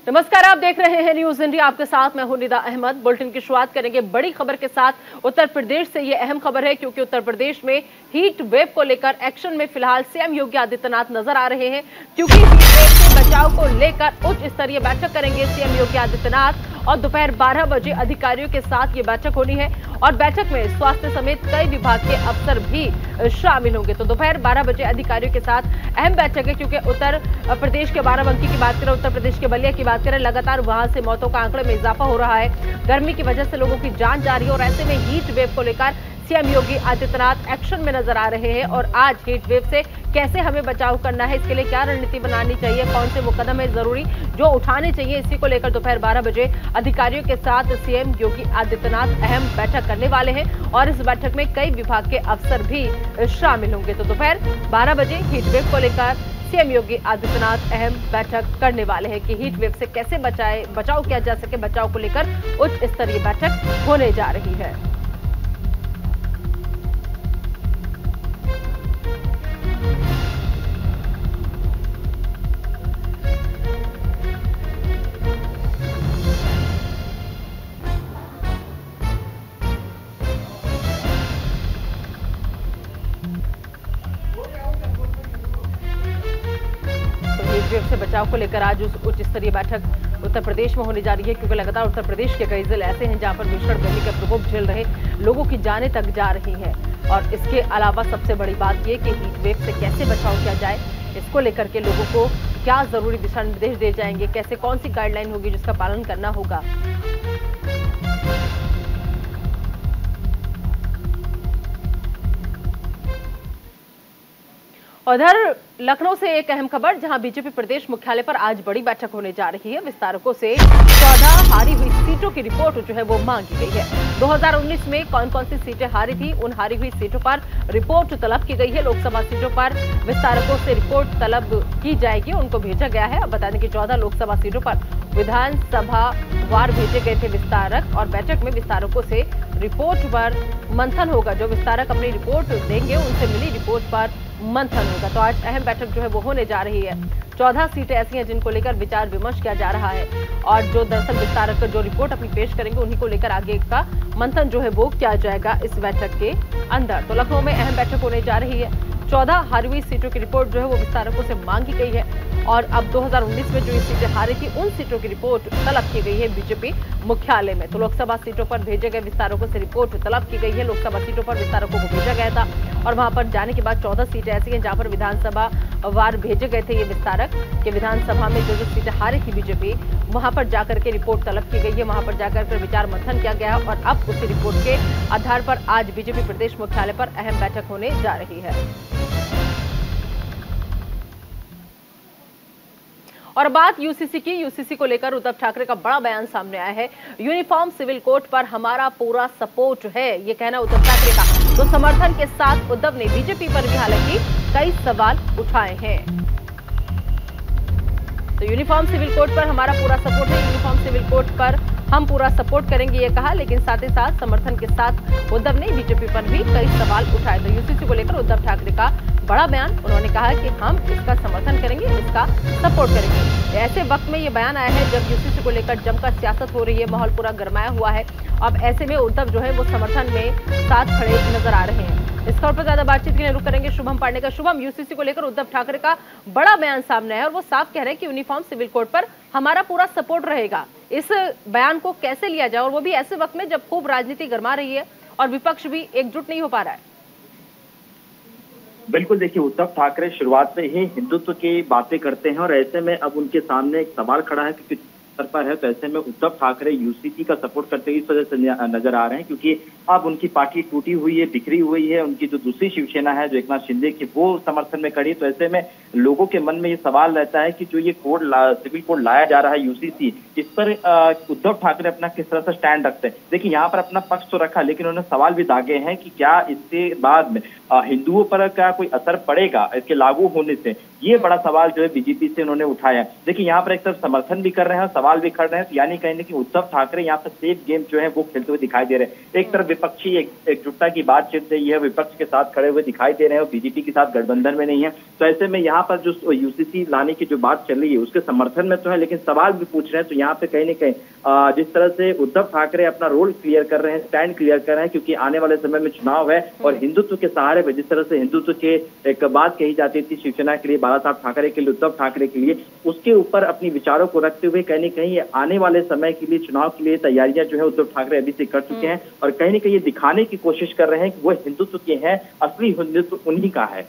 नमस्कार, आप देख रहे हैं न्यूज इंडिया। आपके साथ मैं हूं निदा अहमद। बुलेटिन की शुरुआत करेंगे बड़ी खबर के साथ। उत्तर प्रदेश से ये अहम खबर है क्योंकि उत्तर प्रदेश में हीट वेव को लेकर एक्शन में फिलहाल सीएम योगी आदित्यनाथ नजर आ रहे हैं, क्योंकि हीट वेव से बचाव को लेकर उच्च स्तरीय बैठक करेंगे सीएम योगी आदित्यनाथ और दोपहर 12 बजे अधिकारियों के साथ ये बैठक होनी है और बैठक में स्वास्थ्य समेत कई विभाग के अफसर भी शामिल होंगे। तो दोपहर 12 बजे अधिकारियों के साथ अहम बैठक है, क्योंकि उत्तर प्रदेश के बाराबंकी की बात करें, उत्तर प्रदेश के बलिया की बात करें, लगातार वहां से मौतों का आंकड़े में इजाफा हो रहा है। गर्मी की वजह से लोगों की जान जा रही है और ऐसे में हीट वेव को लेकर सीएम योगी आदित्यनाथ एक्शन में नजर आ रहे हैं। और आज हीट वेव से कैसे हमें बचाव करना है, इसके लिए क्या रणनीति बनानी चाहिए, कौन से वो कदम है जरूरी जो उठाने चाहिए, इसी को लेकर दोपहर 12 बजे अधिकारियों के साथ सीएम योगी आदित्यनाथ अहम बैठक करने वाले हैं और इस बैठक में कई विभाग के अफसर भी शामिल होंगे। तो दोपहर 12 बजे हीट वेव को लेकर सीएम योगी आदित्यनाथ अहम बैठक करने वाले हैं कि हीट वेव से कैसे बचाव किया जा सके। बचाव को लेकर उच्च स्तरीय बैठक होने जा रही है। हीट वेव से बचाव को लेकर आज उस उच्च स्तरीय बैठक उत्तर प्रदेश में होने जा रही है, क्योंकि लगातार उत्तर प्रदेश के कई जिले ऐसे हैं जहां पर भीषण गर्मी का प्रकोप झेल रहे लोगों की जानें तक जा रही हैं। और इसके अलावा सबसे बड़ी बात यह कि हीट वेव से कैसे बचाव किया जाए, इसको लेकर के लोगों को क्या जरूरी दिशा निर्देश दिए जाएंगे, कैसे कौन सी गाइडलाइन होगी जिसका पालन करना होगा। उधर लखनऊ से एक अहम खबर, जहां बीजेपी प्रदेश मुख्यालय पर आज बड़ी बैठक होने जा रही है। विस्तारकों से 14 हारी हुई सीटों की रिपोर्ट जो है वो मांगी गई है। 2019 में कौन कौन सी सीटें हारी थी, उन हारी हुई सीटों पर रिपोर्ट तलब की गई है। लोकसभा सीटों पर विस्तारकों से रिपोर्ट तलब की जाएगी, उनको भेजा गया है। अब बता दें कि 14 लोकसभा सीटों पर विधानसभा वार भेजे गए थे विस्तारक और बैठक में विस्तारकों से रिपोर्ट पर मंथन होगा। जो विस्तारक अपनी रिपोर्ट देंगे उनसे मिली रिपोर्ट पर मंथन होगा। तो आज अहम बैठक जो है वो होने जा रही है। 14 सीटें ऐसी हैं जिनको लेकर विचार विमर्श किया जा रहा है और जो दरअसल विस्तारक जो रिपोर्ट अपनी पेश करेंगे उन्हीं को लेकर आगे का मंथन जो है वो किया जाएगा इस बैठक के अंदर। तो लखनऊ में अहम बैठक होने जा रही है। 14 हारी हुई सीटों की रिपोर्ट जो है वो विस्तारकों से मांगी गई है और अब 2019 में जो ये सीटें हारी थी उन सीटों की रिपोर्ट तलब की गई है बीजेपी मुख्यालय में। तो लोकसभा सीटों पर भेजे गए विस्तारकों से रिपोर्ट तलब की गई है। लोकसभा सीटों पर विस्तारकों को भेजा गया था और वहां पर जाने के बाद 14 सीटें ऐसी हैं जहां पर विधानसभा वार भेजे गए थे ये विस्तारक कि विधानसभा में जो सीटें हारी थी बीजेपी, वहां पर जाकर के रिपोर्ट तलब की गई है, वहां पर जाकर के विचार मंथन किया गया और अब उसी रिपोर्ट के आधार पर आज बीजेपी प्रदेश मुख्यालय पर अहम बैठक होने जा रही है। और बात यूसीसी की। यूसीसी को लेकर उद्धव ठाकरे का बड़ा बयान सामने आया है। यूनिफॉर्म सिविल कोड पर हमारा पूरा सपोर्ट है, ये कहना उद्धव ठाकरे का। तो समर्थन के साथ उद्धव ने बीजेपी पर भी हालांकि कई सवाल उठाए हैं। तो यूनिफॉर्म सिविल कोड पर हमारा पूरा सपोर्ट है, यूनिफॉर्म सिविल कोड पर हम पूरा सपोर्ट करेंगे ये कहा, लेकिन साथ ही साथ समर्थन के साथ उद्धव ने बीजेपी पर भी कई सवाल उठाए। तो यूसीसी को लेकर उद्धव ठाकरे का बड़ा बयान, उन्होंने कहा कि हम इसका समर्थन करेंगे, इसका सपोर्ट करेंगे। ऐसे वक्त में ये बयान आया है जब यूसीसी को लेकर जमकर सियासत हो रही है, माहौल पूरा गरमाया हुआ है। अब ऐसे में उद्धव जो है वो समर्थन में साथ खड़े नजर आ रहे हैं। इस खबर पर ज्यादा बातचीत के लिए रुख करेंगे शुभम पांडे का। शुभम, यूसीसी को लेकर उद्धव ठाकरे का बड़ा बयान सामने है और वो साफ कह रहे हैं कि यूनिफॉर्म सिविल कोड पर हमारा पूरा सपोर्ट रहेगा। इस बयान को कैसे लिया जाए और वो भी ऐसे वक्त में जब खूब राजनीति गरमा रही है और विपक्ष भी एकजुट नहीं हो पा रहा है? बिल्कुल, देखिए उद्धव ठाकरे शुरुआत से ही हिंदुत्व की बातें करते हैं और ऐसे में अब उनके सामने एक सवाल खड़ा है क्योंकि पर है, तो ऐसे में उद्धव ठाकरे यूसीसी का सपोर्ट करते हुए इस वजह से नजर आ रहे हैं क्योंकि अब उनकी पार्टी टूटी हुई है, बिखरी हुई है। उनकी जो दूसरी शिवसेना है जो एकनाथ शिंदे की, वो समर्थन में खड़ी। तो ऐसे में लोगों के मन में ये सवाल रहता है कि जो ये कोड सिविल कोड लाया जा रहा है यूसीसी, इस पर उद्धव ठाकरे अपना किस तरह से स्टैंड रखते हैं। देखिए यहाँ पर अपना पक्ष तो रखा, लेकिन उन्होंने सवाल भी दागे हैं कि क्या इसके बाद में हिंदुओं पर क्या कोई असर पड़ेगा इसके लागू होने से। ये बड़ा सवाल जो है बीजेपी से उन्होंने उठाया। देखिए यहाँ पर एक तरफ समर्थन भी कर रहे हैं और सवाल भी कर रहे हैं, तो यानी कहीं कि उद्धव ठाकरे यहाँ पर सेफ गेम जो है वो खेलते हुए दिखाई दे रहे हैं। एक तरफ विपक्षी एकजुटता की बात चल रही है, विपक्ष के साथ खड़े हुए दिखाई दे रहे हैं और बीजेपी के साथ गठबंधन में नहीं है। तो ऐसे में यहाँ पर जो यूसीसी लाने की जो बात चल रही है उसके समर्थन में तो है, लेकिन सवाल भी पूछ रहे हैं। तो यहाँ पे कहीं न कहीं जिस तरह से उद्धव ठाकरे अपना रोल क्लियर कर रहे हैं, स्टैंड क्लियर कर रहे हैं, क्योंकि आने वाले समय में चुनाव है और हिंदुत्व के सहारे पे जिस तरह से हिंदुत्व के एक बात कही जाती थी शिवसेना के लिए, बाला साहब ठाकरे के लिए, उद्धव ठाकरे के लिए, उसके ऊपर अपनी विचारों को रखते हुए कहीं न कहीं आने वाले समय के लिए, चुनाव के लिए तैयारियां जो है उद्धव ठाकरे अभी से कर चुके हैं और कहीं न कहीं ये दिखाने की कोशिश कर रहे हैं कि वो हिंदुत्व के हैं, असली हिंदुत्व उन्हीं का है।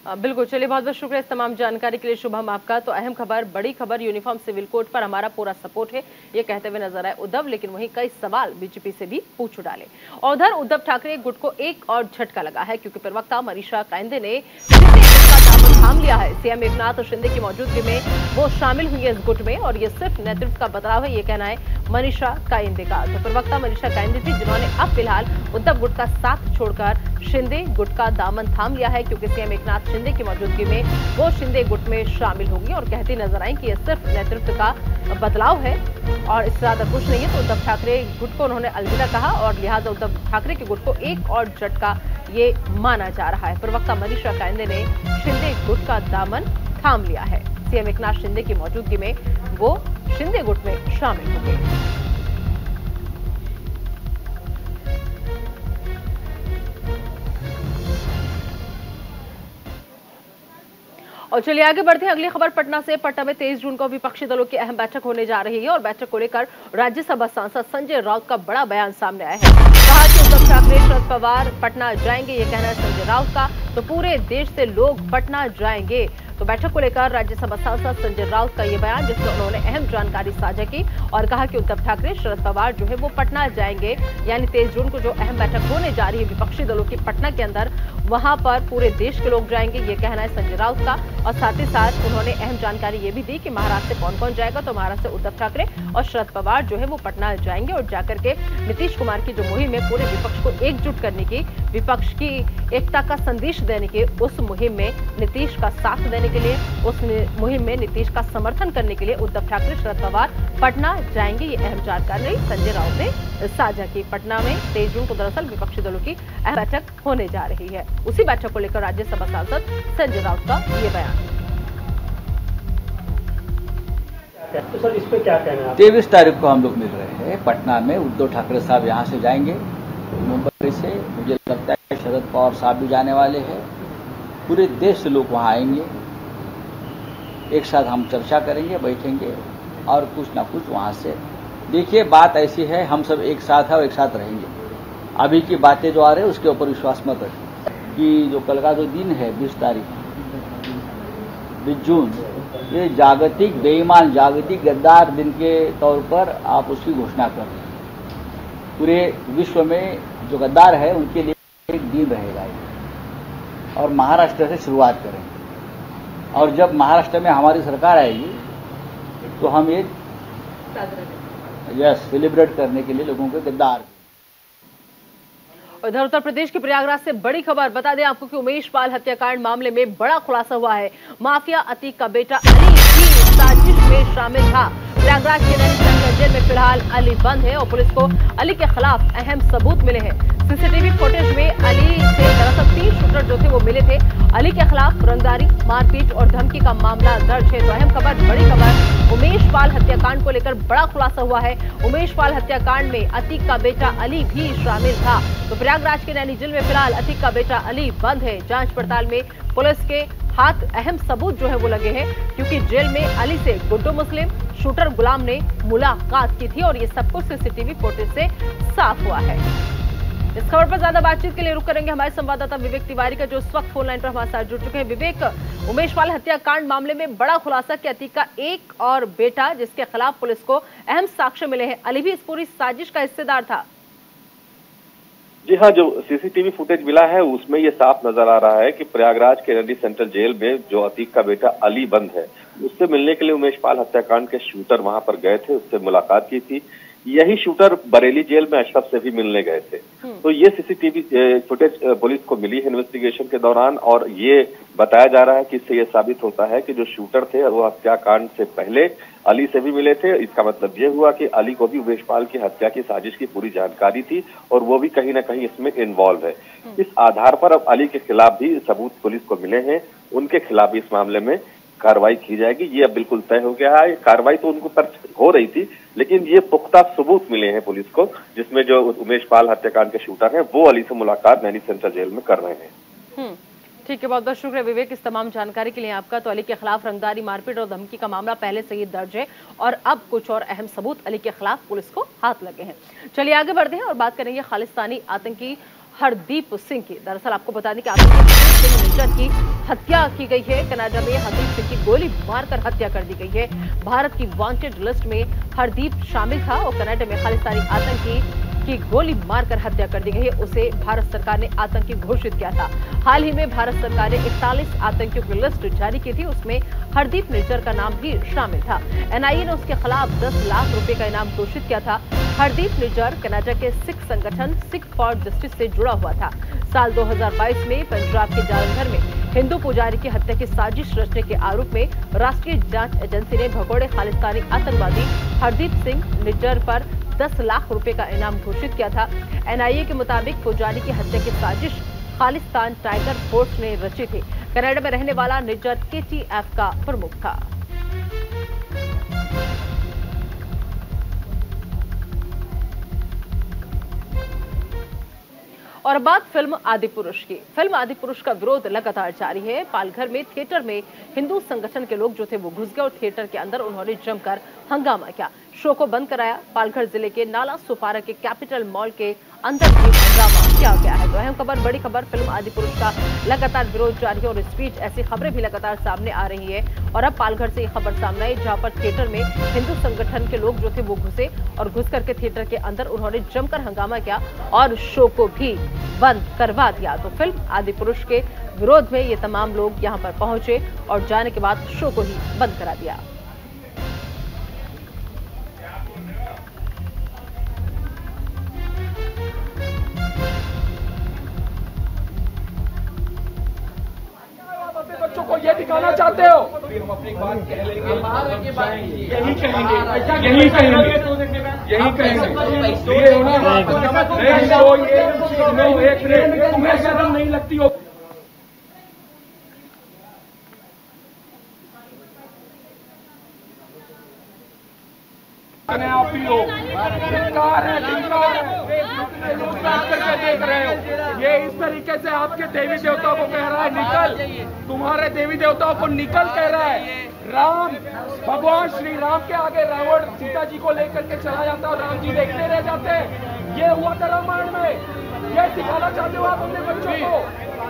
बिल्कुल, चलिए बहुत बहुत शुक्रिया इस तमाम जानकारी के लिए शुभम आपका। तो अहम खबर, बड़ी खबर, यूनिफॉर्म सिविल कोड पर हमारा पूरा सपोर्ट है, ये कहते हुए नजर आए उद्धव, लेकिन वहीं कई सवाल बीजेपी से भी पूछ डाले। और उधर उद्धव ठाकरे गुट को एक और झटका लगा है, क्योंकि प्रवक्ता मनीषा कायंदे ने दामन थाम लिया है। सीएम एकनाथ शिंदे की मौजूदगी में वो शामिल हुई है इस गुट में और ये सिर्फ नेतृत्व का बदलाव है, ये कहना है मनीषा कायंदे का। तो प्रवक्ता मनीषा कायंदे थी जिन्होंने अब फिलहाल उद्धव गुट का साथ छोड़कर शिंदे गुट का दामन थाम लिया है, क्योंकि सीएम एकनाथ शिंदे की मौजूदगी में वो शिंदे गुट में शामिल होगी और कहती नजर आई कि यह सिर्फ नेतृत्व का बदलाव है और इससे ज्यादा कुछ नहीं है। तो उद्धव ठाकरे गुट को उन्होंने अलविदा कहा और लिहाजा उद्धव ठाकरे के गुट को एक और झटका ये माना जा रहा है। प्रवक्ता मनीषा कायंदे ने शिंदे गुट का दामन थाम लिया है। सीएम एकनाथ शिंदे की मौजूदगी में वो शिंदे गुट में शामिल हो गए। और चलिए आगे बढ़ते हैं, अगली खबर पटना से। पटना में 23 जून को विपक्षी दलों की अहम बैठक होने जा रही है और बैठक को लेकर राज्यसभा सांसद संजय राउत का बड़ा बयान सामने आया है। कहा कि उद्धव ठाकरे, शरद पवार पटना जाएंगे, ये कहना है संजय राउत का। तो पूरे देश से लोग पटना जाएंगे। तो बैठक को लेकर राज्यसभा सांसद संजय राउत का ये बयान, जिसमें उन्होंने अहम जानकारी साझा की और कहा कि उद्धव ठाकरे, शरद पवार जो है वो पटना जाएंगे, यानी 23 जून को जो अहम बैठक होने जा रही है विपक्षी दलों की पटना के अंदर, वहां पर पूरे देश के लोग जाएंगे, ये कहना है संजय राउत का। और साथ ही साथ उन्होंने अहम जानकारी ये भी दी कि महाराष्ट्र से कौन कौन जाएगा। तो महाराष्ट्र से उद्धव ठाकरे और शरद पवार जो है वो पटना जाएंगे और जाकर के नीतीश कुमार की जो मुहिम है पूरे विपक्ष को एकजुट करने की, विपक्ष की एकता का संदेश देने के, उस मुहिम में नीतीश का साथ देने के लिए, उस मुहिम में नीतीश का समर्थन करने के लिए उद्धव ठाकरे, शरद पवार पटना जाएंगे। ये अहम जानकारी संजय राउत ने साझा की। पटना में 23 जून को दरअसल विपक्षी दलों की अहम बैठक होने जा रही है। उसी बैठक को लेकर राज्यसभा सांसद संजय राउत का ये बयान। तो सर इस पे क्या कहना है? 23 तारीख को हम लोग मिल रहे हैं पटना में। उद्धव ठाकरे साहब यहाँ से जाएंगे मुंबई से, मुझे लगता है शरद पवार साहब भी जाने वाले हैं। पूरे देश से लोग वहाँ आएंगे, एक साथ हम चर्चा करेंगे, बैठेंगे और कुछ ना कुछ वहाँ से। देखिए बात ऐसी है, हम सब एक साथ है और एक साथ रहेंगे। अभी की बातें जो आ रही है उसके ऊपर विश्वास मत रखें कि जो कल का जो दिन है 20 तारीख 20 जून, ये जागतिक बेईमान, जागतिक गद्दार दिन के तौर पर आप उसकी घोषणा कर रहे हैं। पूरे विश्व में जो गद्दार है उनके लिए एक दिन रहेगा और महाराष्ट्र से शुरुआत करेंगे और जब महाराष्ट्र में हमारी सरकार आएगी तो हम ये सेलिब्रेट करने के लिए लोगों के गद्दार। उधर उत्तर प्रदेश के प्रयागराज से बड़ी खबर बता दें आपको कि उमेश पाल हत्याकांड मामले में बड़ा खुलासा हुआ है। माफिया अतीक का बेटा अली भी साजिश में शामिल था। प्रयागराज के नैनी सेंट्रल जेल में फिलहाल अली बंद है और पुलिस को अली के खिलाफ अहम सबूत मिले हैं। सीसीटीवी फुटेज में अली से दरअसल 3 शूटर जो थे वो मिले थे। अली के खिलाफ रंगदारी, मारपीट और धमकी का मामला दर्ज है। तो अहम खबर, बड़ी खबर, उमेश पाल हत्याकांड को लेकर बड़ा खुलासा हुआ है। उमेश पाल हत्याकांड में अतीक का बेटा अली भी शामिल था। तो प्रयागराज के नैनी जेल में फिलहाल अतीक का बेटा अली बंद है। जांच पड़ताल में पुलिस के हाथ अहम सबूत जो है वो लगे हैं, क्योंकि जेल में अली से गुड्डू मुस्लिम, शूटर गुलाम ने मुलाकात की थी और ये सब कुछ सीसीटीवी फुटेज से साफ हुआ है। इस खबर पर ज्यादा बातचीत के लिए रुक करेंगे हमारे संवाददाता विवेक तिवारी का, जो इस वक्त फोन लाइन पर हमारे साथ जुड़ चुके हैं। विवेक, उमेश पाल हत्याकांड मामले में बड़ा खुलासा कि अतीक का एक और बेटा जिसके खिलाफ पुलिस को अहम साक्ष्य मिले हैं, अली भी इस पूरी साजिश का हिस्सेदार था। जी हाँ, जो सीसीटीवी फुटेज मिला है उसमें ये साफ नजर आ रहा है कि प्रयागराज के नैनी सेंट्रल जेल में जो अतीक का बेटा अली बंद है, उससे मिलने के लिए उमेश पाल हत्याकांड के शूटर वहां पर गए थे, उससे मुलाकात की थी। यही शूटर बरेली जेल में अशरफ से भी मिलने गए थे। तो ये सीसीटीवी फुटेज पुलिस को मिली है इन्वेस्टिगेशन के दौरान, और ये बताया जा रहा है कि इससे ये साबित होता है कि जो शूटर थे वो हत्याकांड से पहले अली से भी मिले थे। इसका मतलब ये हुआ कि अली को भी उमेशपाल की हत्या की साजिश की पूरी जानकारी थी और वो भी कहीं ना कहीं इसमें इन्वॉल्व है। इस आधार पर अब अली के खिलाफ भी सबूत पुलिस को मिले हैं, उनके खिलाफ भी इस मामले में कार्रवाई की जाएगी। ये अब बिल्कुल तय हो गया है। कार्रवाई तो उनको पर हो रही थी, लेकिन ये पुख्ता सबूत मिले हैं पुलिस को, जिसमें जो उमेशपाल हत्याकांड के शूटर हैं वो अली से मुलाकात नैनी सेंट्रल जेल में कर रहे हैं। ठीक है, बहुत बहुत शुक्रिया विवेक इस तमाम जानकारी के लिए आपका। तो अली के खिलाफ रंगदारी, मारपीट और धमकी का मामला पहले से ही दर्ज है और अब कुछ और अहम सबूत अली के खिलाफ पुलिस को हाथ लगे हैं। चलिए आगे बढ़ते हैं और बात करेंगे खालिस्तानी आतंकी हरदीप सिंह की। दरअसल आपको बता दें कि आतंकी हरदीप सिंह निज्जर की हत्या की गई है। कनाडा में हरदीप सिंह की गोली मारकर हत्या कर दी गई है। भारत की वांटेड लिस्ट में हरदीप शामिल था और कनाडा में खालिस्तानी आतंकी की गोली मारकर हत्या कर दी गई है। उसे भारत सरकार ने आतंकी घोषित किया था। हाल ही में भारत सरकार ने 41 आतंकियों की लिस्ट जारी की थी, उसमें हरदीप निज्जर का नाम भी शामिल था। एनआईए ने उसके खिलाफ 10 लाख रुपए का इनाम घोषित किया था। हरदीप निज्जर कनाडा के सिख संगठन सिख फॉर जस्टिस से जुड़ा हुआ था। साल 2022 में पंजाब के जालंधर में हिंदू पुजारी की हत्या की साजिश रचने के आरोप में राष्ट्रीय जांच एजेंसी ने भगोड़े खालिस्तानी आतंकवादी हरदीप सिंह निज्जर पर 10 लाख रुपए का इनाम घोषित किया था। एनआईए के मुताबिक पुजारी की हत्या की साजिश खालिस्तान टाइगर फोर्स ने रची थी। कनाडा में रहने वाला निज्जर केटीएफ का प्रमुख था। और अब बात फिल्म आदिपुरुष की। फिल्म आदिपुरुष का विरोध लगातार जारी है। पालघर में थिएटर में हिंदू संगठन के लोग जो थे वो घुस गए और थिएटर के अंदर उन्होंने जमकर हंगामा किया, शो को बंद कराया। पालघर जिले के नाला सुपारा के कैपिटल मॉल के अंदर भी हंगामा किया गया है। तो अहम खबर, बड़ी खबर, फिल्म आदिपुरुष का लगातार विरोध जारी है और इस बीच ऐसी खबरें भी लगातार सामने आ रही है। और अब पालघर से ये खबर सामने आई जहां पर थिएटर में हिंदू संगठन के लोग जो थे वो घुसे और घुस करके थिएटर के अंदर उन्होंने जमकर हंगामा किया और शो को भी बंद करवा दिया। तो फिल्म आदिपुरुष के विरोध में ये तमाम लोग यहाँ पर पहुंचे और जाने के बाद शो को ही बंद करा दिया। बच्चों को ये दिखाना चाहते हो, हम अपनी बात कह लेंगे, यही कहेंगे, यही कहेंगे, यही कहेंगे। ये हो ना, तुम्हें शर्म नहीं लगती हो? आप ही हो, धिक्कार है, धिक्कार है। लोग बात करके देख रहे हो, ये इस तरीके से आपके देवी देवताओं को कह रहा है निकल, तुम्हारे देवी देवताओं को निकल कह रहा है। राम, भगवान श्री राम के आगे रावण सीता जी को लेकर के चला जाता और राम जी देखते रह जाते हैं। ये हुआ था रामायण में। ये सिखाना चाहते हो आप अपने बच्चों को,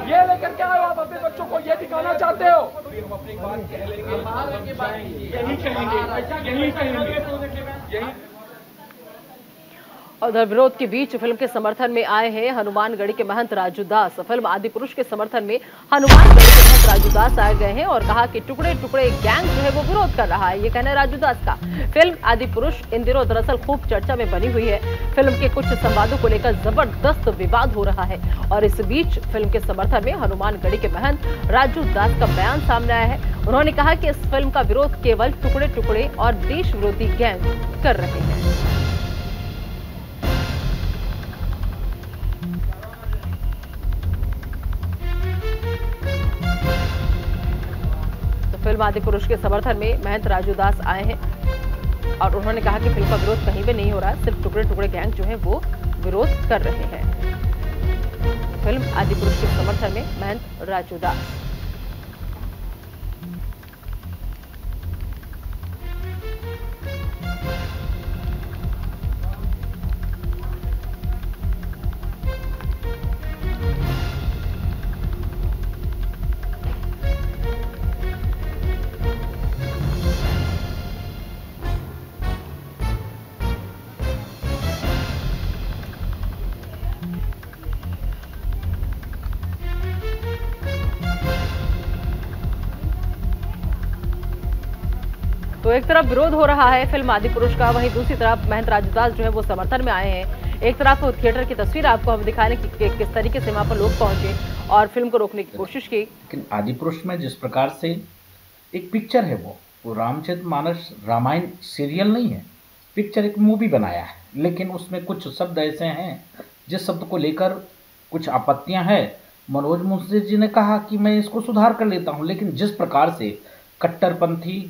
ये लेकर के आए हो आप अपने बच्चों को, ये दिखाना चाहते हो? हम अपनी बात कह लेंगे, यही कहेंगे, यही कहेंगे, यही। उधर विरोध के बीच फिल्म के समर्थन में आए हैं हनुमानगढ़ी के महंत राजू दास। फिल्म आदिपुरुष के समर्थन में हनुमानगढ़ी के महंत राजू दास आए गए हैं और कहा कि टुकड़े टुकड़े गैंग जो है वो विरोध कर रहा है। ये कहना है राजू दास का। फिल्म आदिपुरुष इन दिनों दरअसल खूब चर्चा में बनी हुई है। फिल्म के कुछ संवादों को लेकर जबरदस्त विवाद हो रहा है और इस बीच फिल्म के समर्थन में हनुमानगढ़ी के महंत राजू दास का बयान सामने आया है। उन्होंने कहा कि इस फिल्म का विरोध केवल टुकड़े टुकड़े और देश विरोधी गैंग कर रहे हैं। फिल्म आदिपुरुष के समर्थन में महंत राजू दास आए हैं और उन्होंने कहा कि फिल्म का विरोध कहीं भी नहीं हो रहा है, सिर्फ टुकड़े टुकड़े गैंग जो है वो विरोध कर रहे हैं। फिल्म आदिपुरुष के समर्थन में महंत राजू दास। तो एक तरफ विरोध हो रहा है फिल्म आदिपुरुष का, वहीं दूसरी तरफ महेंद्र राजदास जो है वो समर्थन में आए हैं। एक तरफ थिएटर की तस्वीर आपको हम दिखाने की किस तरीके से वहां पर लोग पहुंचे और फिल्म को रोकने की कोशिश की। लेकिन आदिपुरुष में जिस प्रकार से एक पिक्चर है वो रामचरितमानस रामायण सीरियल नहीं है, पिक्चर एक मूवी बनाया है, लेकिन उसमें कुछ शब्द ऐसे हैं जिस शब्द को लेकर कुछ आपत्तियां हैं। मनोज मुंशी जी ने कहा कि मैं इसको सुधार कर लेता हूं, लेकिन जिस प्रकार से कट्टरपंथी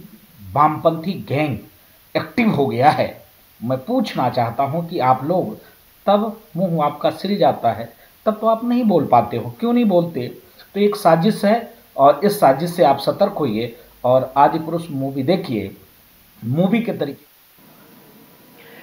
वामपंथी गैंग एक्टिव हो गया है, मैं पूछना चाहता हूं कि आप लोग तब मुंह आपका सिर जाता है तब तो आप नहीं बोल पाते हो, क्यों नहीं बोलते? तो एक साजिश है और इस साजिश से आप सतर्क होइए और आदिपुरुष मूवी देखिए मूवी के तरीके।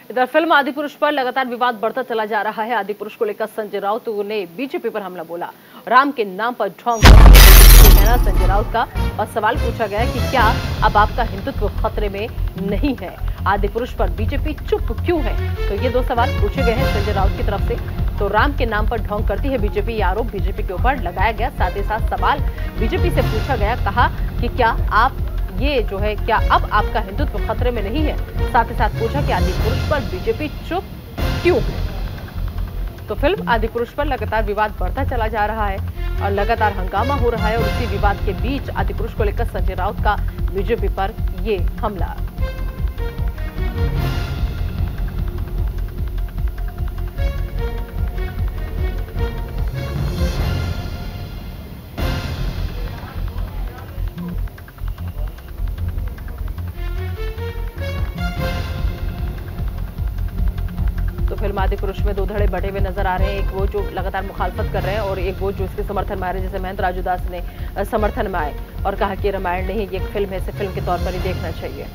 इधर फिल्म आदिपुरुष पर लगातार विवाद बढ़ता चला जा रहा है। आदिपुरुष को लेकर संजय राउत ने बीजेपी पर हमला बोला, राम के नाम पर ढोंग कहना संजय राउत का, और सवाल पूछा गया कि क्या अब आपका हिंदुत्व खतरे में नहीं है, आदिपुरुष पर बीजेपी चुप क्यों है? तो ये दो सवाल पूछे गए हैं संजय राउत की तरफ से। तो राम के नाम पर ढोंग करती है बीजेपी, ये आरोप बीजेपी के ऊपर लगाया गया। साथ ही साथ सवाल बीजेपी से पूछा गया, कहा कि क्या आप ये जो है क्या अब आपका हिंदुत्व खतरे में नहीं है? साथ ही साथ पूछा कि आदिपुरुष पर बीजेपी चुप क्यों है? तो फिल्म आदिपुरुष पर लगातार विवाद बढ़ता चला जा रहा है और लगातार हंगामा हो रहा है, और उसी विवाद के बीच आदिपुरुष को लेकर संजय राउत का बीजेपी पर ये हमला। तो फिल्म आदिपुरुष में दो धड़े बढ़े हुए नजर आ रहे हैं, एक वो जो लगातार मुखालफत कर रहे हैं और एक वो जो इसके समर्थन में आ रहे हैं, जैसे महेंद्र राजदास ने समर्थन में आए और कहा कि रामायण नहीं, ये एक फिल्म है, इसे फिल्म के तौर पर ही देखना चाहिए।